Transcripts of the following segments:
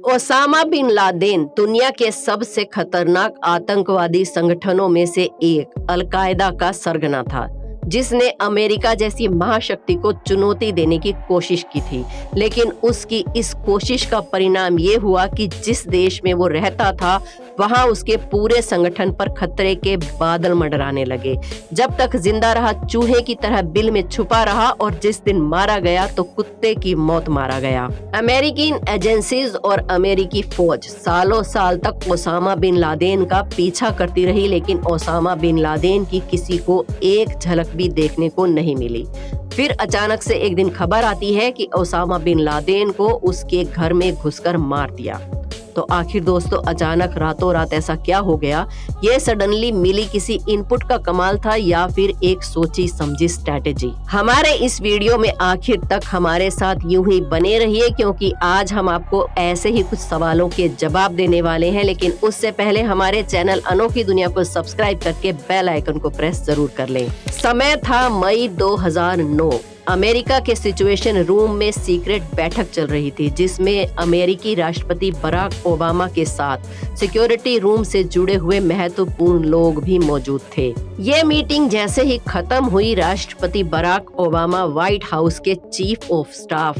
Osama bin Laden दुनिया के सबसे खतरनाक आतंकवादी संगठनों में से एक अल-कायदा का सरगना था, जिसने अमेरिका जैसी महाशक्ति को चुनौती देने की कोशिश की थी। लेकिन उसकी इस कोशिश का परिणाम ये हुआ कि जिस देश में वो रहता था वहां उसके पूरे संगठन पर खतरे के बादल मंडराने लगे। जब तक जिंदा रहा चूहे की तरह बिल में छुपा रहा और जिस दिन मारा गया तो कुत्ते की मौत मारा गया। अमेरिकी एजेंसीज और अमेरिकी फौज सालों साल तक ओसामा बिन लादेन का पीछा करती रही, लेकिन ओसामा बिन लादेन की किसी को एक झलक भी देखने को नहीं मिली। फिर अचानक से एक दिन खबर आती है कि ओसामा बिन लादेन को उसके घर में घुसकर मार दिया। तो आखिर दोस्तों अचानक रातों रात ऐसा क्या हो गया? ये सडनली मिली किसी इनपुट का कमाल था या फिर एक सोची समझी स्ट्रेटेजी? हमारे इस वीडियो में आखिर तक हमारे साथ यूं ही बने रहिए, क्योंकि आज हम आपको ऐसे ही कुछ सवालों के जवाब देने वाले हैं। लेकिन उससे पहले हमारे चैनल अनोखी दुनिया को सब्सक्राइब करके बेल आइकन को प्रेस जरूर कर लें। समय था मई 2009। अमेरिका के सिचुएशन रूम में सीक्रेट बैठक चल रही थी, जिसमें अमेरिकी राष्ट्रपति बराक ओबामा के साथ सिक्योरिटी रूम से जुड़े हुए महत्वपूर्ण लोग भी मौजूद थे। ये मीटिंग जैसे ही खत्म हुई, राष्ट्रपति बराक ओबामा व्हाइट हाउस के चीफ ऑफ स्टाफ,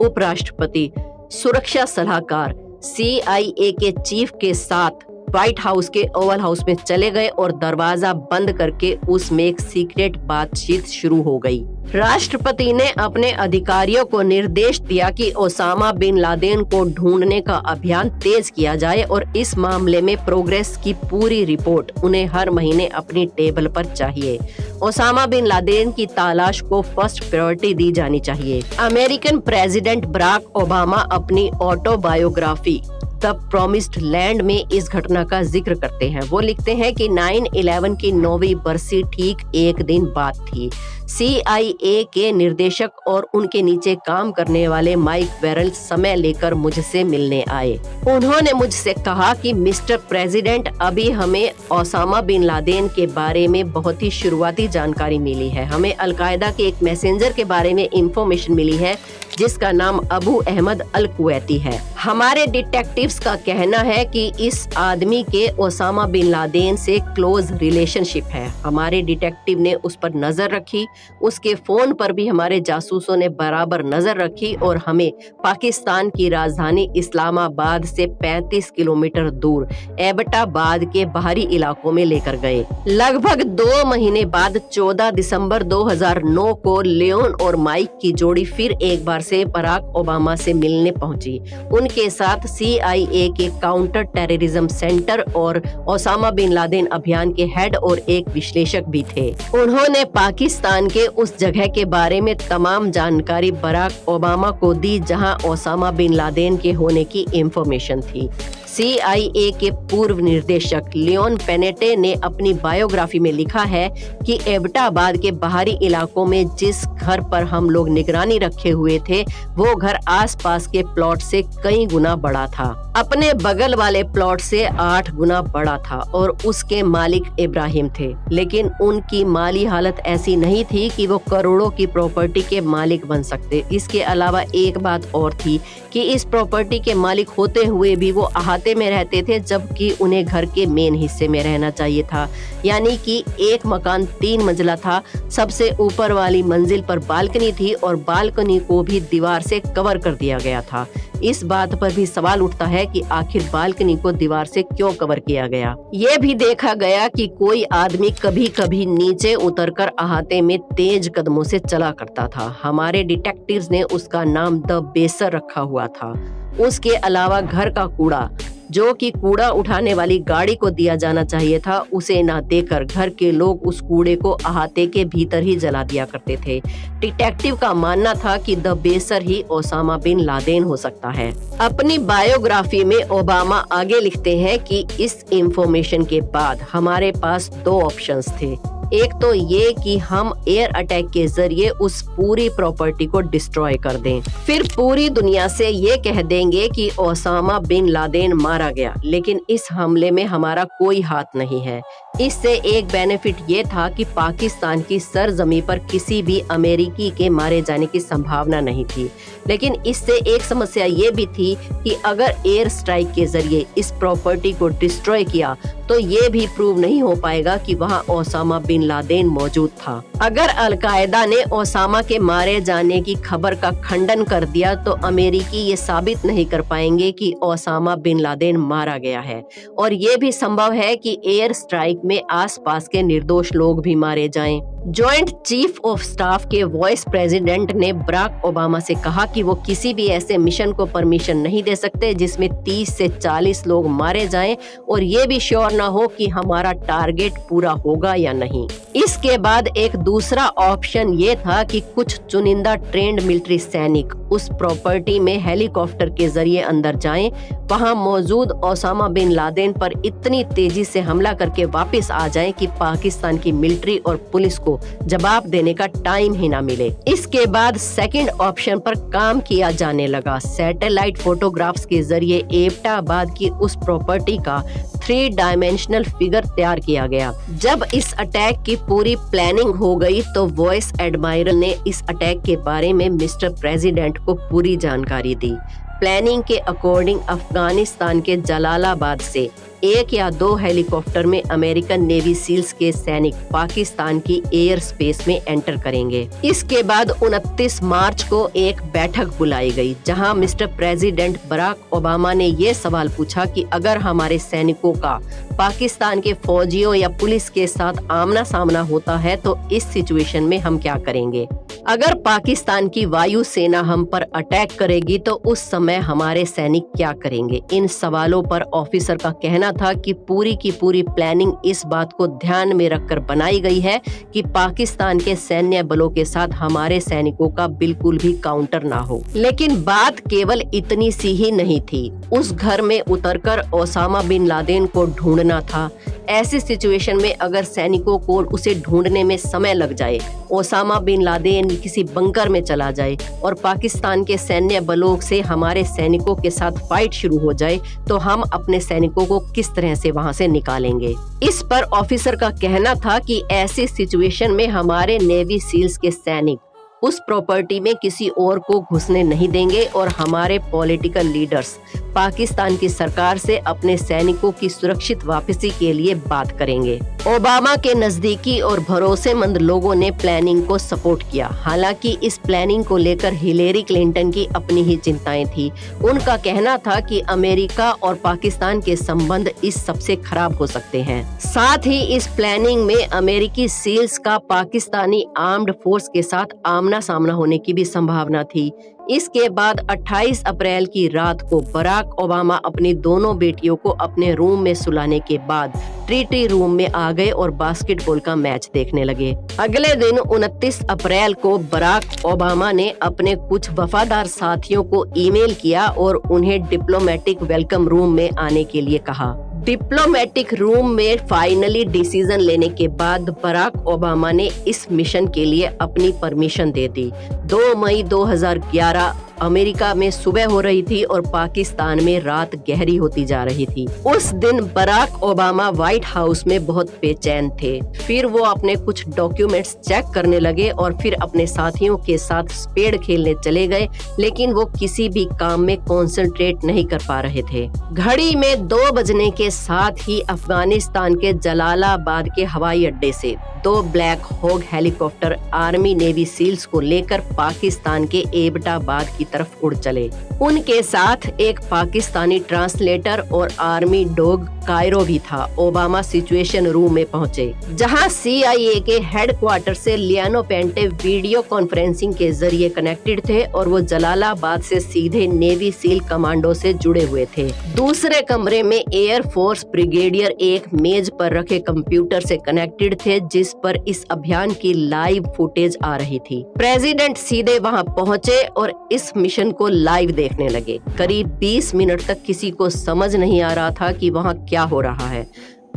उपराष्ट्रपति, सुरक्षा सलाहकार, CIA के चीफ के साथ व्हाइट हाउस के ओवल हाउस में चले गए और दरवाजा बंद करके उसमें एक सीक्रेट बातचीत शुरू हो गई। राष्ट्रपति ने अपने अधिकारियों को निर्देश दिया कि ओसामा बिन लादेन को ढूंढने का अभियान तेज किया जाए और इस मामले में प्रोग्रेस की पूरी रिपोर्ट उन्हें हर महीने अपनी टेबल पर चाहिए। ओसामा बिन लादेन की तलाश को फर्स्ट प्रायोरिटी दी जानी चाहिए। अमेरिकन प्रेसिडेंट बराक ओबामा अपनी ऑटोबायोग्राफी द प्रॉमिस्ड लैंड में इस घटना का जिक्र करते हैं। वो लिखते हैं कि 9/11 की 9वीं बरसी ठीक एक दिन बाद थी। CIA के निर्देशक और उनके नीचे काम करने वाले माइक वेरल समय लेकर मुझसे मिलने आए। उन्होंने मुझसे कहा कि मिस्टर प्रेसिडेंट, अभी हमें ओसामा बिन लादेन के बारे में बहुत ही शुरुआती जानकारी मिली है। हमें अल-कायदा के एक मैसेंजर के बारे में इंफॉर्मेशन मिली है जिसका नाम अबू अहमद अल कुवैती है। हमारे डिटेक्टिव्स का कहना है कि इस आदमी के ओसामा बिन लादेन से क्लोज रिलेशनशिप है। हमारे डिटेक्टिव ने उस पर नजर रखी, उसके फोन पर भी हमारे जासूसों ने बराबर नजर रखी और हमें पाकिस्तान की राजधानी इस्लामाबाद से 35 किलोमीटर दूर एबटाबाद के बाहरी इलाकों में लेकर गए। लगभग 2 महीने बाद 14 दिसंबर 2009 को लियोन और माइक की जोड़ी फिर एक बार से बराक ओबामा से मिलने पहुंची। उनके साथ CIA के काउंटर टेररिज्म सेंटर और ओसामा बिन लादेन अभियान के हेड और एक विश्लेषक भी थे। उन्होंने पाकिस्तान के उस जगह के बारे में तमाम जानकारी बराक ओबामा को दी जहां ओसामा बिन लादेन के होने की इंफॉर्मेशन थी। CIA के पूर्व निर्देशक लियोन पेनेटे ने अपनी बायोग्राफी में लिखा है कि एबटाबाद के बाहरी इलाकों में जिस घर पर हम लोग निगरानी रखे हुए थे वो घर आसपास के प्लॉट से कई गुना बड़ा था। अपने बगल वाले प्लॉट से 8 गुना बड़ा था और उसके मालिक इब्राहिम थे। लेकिन उनकी माली हालत ऐसी नहीं थी कि वो करोड़ों की प्रॉपर्टी के मालिक बन सकते। इसके अलावा एक बात और थी कि इस प्रॉपर्टी के मालिक होते हुए भी वो अहाते में रहते थे, जबकि उन्हें घर के मेन हिस्से में रहना चाहिए था। यानी कि एक मकान 3 मंजिला था, सबसे ऊपर वाली मंजिल पर बालकनी थी और बालकनी को भी दीवार से कवर कर दिया गया था। इस बात पर भी सवाल उठता है कि आखिर बालकनी को दीवार से क्यों कवर किया गया। ये भी देखा गया कि कोई आदमी कभी कभी नीचे उतरकर अहाते में तेज कदमों से चला करता था। हमारे डिटेक्टिव्स ने उसका नाम द बेसर रखा हुआ था। उसके अलावा घर का कूड़ा, जो कि कूड़ा उठाने वाली गाड़ी को दिया जाना चाहिए था, उसे ना देकर घर के लोग उस कूड़े को अहाते के भीतर ही जला दिया करते थे। डिटेक्टिव का मानना था कि द बेसर ही ओसामा बिन लादेन हो सकता है। अपनी बायोग्राफी में ओबामा आगे लिखते हैं कि इस इंफॉर्मेशन के बाद हमारे पास 2 ऑप्शंस थे। एक तो ये कि हम एयर अटैक के जरिए उस पूरी प्रॉपर्टी को डिस्ट्रॉय कर दें, फिर पूरी दुनिया से ये कह देंगे कि ओसामा बिन लादेन मारा गया, लेकिन इस हमले में हमारा कोई हाथ नहीं है। इससे एक बेनिफिट ये था कि पाकिस्तान की सरजमी पर किसी भी अमेरिकी के मारे जाने की संभावना नहीं थी, लेकिन इससे एक समस्या ये भी थी कि अगर एयर स्ट्राइक के जरिए इस प्रॉपर्टी को डिस्ट्रॉय किया तो ये भी प्रूव नहीं हो पाएगा कि वहाँ ओसामा बिन लादेन मौजूद था। अगर अलकायदा ने ओसामा के मारे जाने की खबर का खंडन कर दिया तो अमेरिकी ये साबित नहीं कर पाएंगे कि ओसामा बिन लादेन मारा गया है, और ये भी संभव है कि एयर स्ट्राइक में आसपास के निर्दोष लोग भी मारे जाएं। जॉइंट चीफ ऑफ स्टाफ के वाइस प्रेसिडेंट ने बराक ओबामा से कहा कि वो किसी भी ऐसे मिशन को परमिशन नहीं दे सकते जिसमें 30 से 40 लोग मारे जाएं और ये भी श्योर ना हो कि हमारा टारगेट पूरा होगा या नहीं। इसके बाद एक दूसरा ऑप्शन ये था कि कुछ चुनिंदा ट्रेंड मिलिट्री सैनिक उस प्रॉपर्टी में हेलीकॉप्टर के जरिए अंदर जाएं, वहां मौजूद ओसामा बिन लादेन पर इतनी तेजी से हमला करके वापस आ जाएं कि पाकिस्तान की मिलिट्री और पुलिस को जवाब देने का टाइम ही ना मिले। इसके बाद सेकंड ऑप्शन पर काम किया जाने लगा। सैटेलाइट फोटोग्राफ्स के जरिए एबटाबाद की उस प्रॉपर्टी का 3 डायमेंशनल फिगर तैयार किया गया। जब इस अटैक की पूरी प्लानिंग हो गई तो वाइस एडमायरल ने इस अटैक के बारे में मिस्टर प्रेसिडेंट को पूरी जानकारी दी। प्लानिंग के अकॉर्डिंग अफगानिस्तान के जलालाबाद से 1 या 2 हेलीकॉप्टर में अमेरिकन नेवी सील्स के सैनिक पाकिस्तान की एयर स्पेस में एंटर करेंगे। इसके बाद 29 मार्च को एक बैठक बुलाई गई जहां मिस्टर प्रेसिडेंट बराक ओबामा ने ये सवाल पूछा कि अगर हमारे सैनिकों का पाकिस्तान के फौजियों या पुलिस के साथ आमना सामना होता है तो इस सिचुएशन में हम क्या करेंगे। अगर पाकिस्तान की वायु सेना हम पर अटैक करेगी तो उस समय हमारे सैनिक क्या करेंगे। इन सवालों पर ऑफिसर का कहना था कि पूरी की पूरी प्लानिंग इस बात को ध्यान में रखकर बनाई गई है कि पाकिस्तान के सैन्य बलों के साथ हमारे सैनिकों का बिल्कुल भी काउंटर ना हो। लेकिन बात केवल इतनी सी ही नहीं थी। उस घर में उतरकर ओसामा बिन लादेन को ढूंढना था। ऐसी सिचुएशन में अगर सैनिकों को उसे ढूंढने में समय लग जाए, ओसामा बिन लादेन किसी बंकर में चला जाए और पाकिस्तान के सैन्य बलों से हमारे सैनिकों के साथ फाइट शुरू हो जाए, तो हम अपने सैनिकों को किस तरह से वहां से निकालेंगे। इस पर ऑफिसर का कहना था कि ऐसी सिचुएशन में हमारे नेवी सील्स के सैनिक उस प्रॉपर्टी में किसी और को घुसने नहीं देंगे और हमारे पॉलिटिकल लीडर्स पाकिस्तान की सरकार से अपने सैनिकों की सुरक्षित वापसी के लिए बात करेंगे। ओबामा के नजदीकी और भरोसेमंद लोगों ने प्लानिंग को सपोर्ट किया। हालांकि इस प्लानिंग को लेकर हिलेरी क्लिंटन की अपनी ही चिंताएं थी। उनका कहना था कि अमेरिका और पाकिस्तान के संबंध इस सबसे खराब हो सकते हैं। साथ ही इस प्लानिंग में अमेरिकी सील्स का पाकिस्तानी आर्म्ड फोर्स के साथ आमना सामना होने की भी संभावना थी। इसके बाद 28 अप्रैल की रात को बराक ओबामा अपनी दोनों बेटियों को अपने रूम में सुलाने के बाद ट्रीटी रूम में आ गए और बास्केटबॉल का मैच देखने लगे। अगले दिन 29 अप्रैल को बराक ओबामा ने अपने कुछ वफादार साथियों को ईमेल किया और उन्हें डिप्लोमेटिक वेलकम रूम में आने के लिए कहा। डिप्लोमेटिक रूम में फाइनली डिसीजन लेने के बाद बराक ओबामा ने इस मिशन के लिए अपनी परमिशन दे दी। 2 मई 2011 अमेरिका में सुबह हो रही थी और पाकिस्तान में रात गहरी होती जा रही थी। उस दिन बराक ओबामा व्हाइट हाउस में बहुत बेचैन थे। फिर वो अपने कुछ डॉक्यूमेंट्स चेक करने लगे और फिर अपने साथियों के साथ स्पेड खेलने चले गए, लेकिन वो किसी भी काम में कंसंट्रेट नहीं कर पा रहे थे। घड़ी में 2 बजने के साथ ही अफगानिस्तान के जलालाबाद के हवाई अड्डे से 2 Black Hawk helicopter army navy SEALs को लेकर पाकिस्तान के एबटाबाद की तरफ उड़ चले। उनके साथ एक पाकिस्तानी ट्रांसलेटर और आर्मी डॉग कायरो भी था। ओबामा सिचुएशन रूम में पहुंचे, जहां CIA के हेडक्वार्टर से लियानो पेंटे वीडियो कॉन्फ्रेंसिंग के जरिए कनेक्टेड थे और वो जलालाबाद से सीधे नेवी सील कमांडो से जुड़े हुए थे। दूसरे कमरे में एयर फोर्स ब्रिगेडियर एक मेज पर रखे कंप्यूटर से कनेक्टेड थे, जिस पर इस अभियान की लाइव फुटेज आ रही थी। प्रेसिडेंट सीधे वहां पहुंचे और इस मिशन को लाइव देखने लगे। करीब 20 मिनट तक किसी को समझ नहीं आ रहा था कि वहां क्या हो रहा है।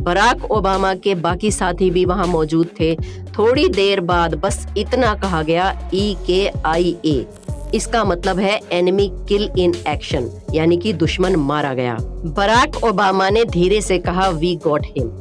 बराक ओबामा के बाकी साथी भी वहां मौजूद थे। थोड़ी देर बाद बस इतना कहा गया, EKIA। इसका मतलब है एनिमी किल इन एक्शन, यानी कि दुश्मन मारा गया। बराक ओबामा ने धीरे से कहा, वी गॉट हिम।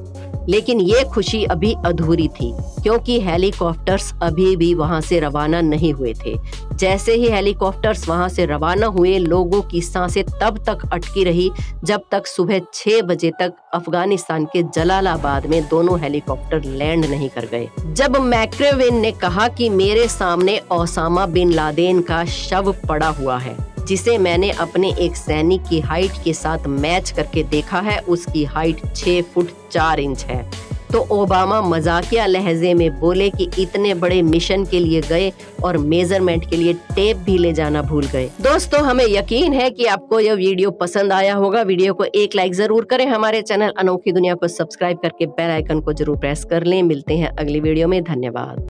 लेकिन ये खुशी अभी अधूरी थी, क्योंकि हेलीकॉप्टर्स अभी भी वहां से रवाना नहीं हुए थे। जैसे ही हेलीकॉप्टर्स वहां से रवाना हुए, लोगों की सांसें तब तक अटकी रही जब तक सुबह 6 बजे तक अफगानिस्तान के जलालाबाद में दोनों हेलीकॉप्टर लैंड नहीं कर गए। जब मैक्रेविन ने कहा कि मेरे सामने ओसामा बिन लादेन का शव पड़ा हुआ है, जिसे मैंने अपने एक सैनिक की हाइट के साथ मैच करके देखा है, उसकी हाइट 6 फुट 4 इंच है, तो ओबामा मजाकिया लहजे में बोले कि इतने बड़े मिशन के लिए गए और मेजरमेंट के लिए टेप भी ले जाना भूल गए। दोस्तों, हमें यकीन है कि आपको यह वीडियो पसंद आया होगा। वीडियो को एक लाइक जरूर करें। हमारे चैनल अनोखी दुनिया को सब्सक्राइब करके बेल आइकन को जरूर प्रेस कर लें। मिलते हैं अगली वीडियो में। धन्यवाद।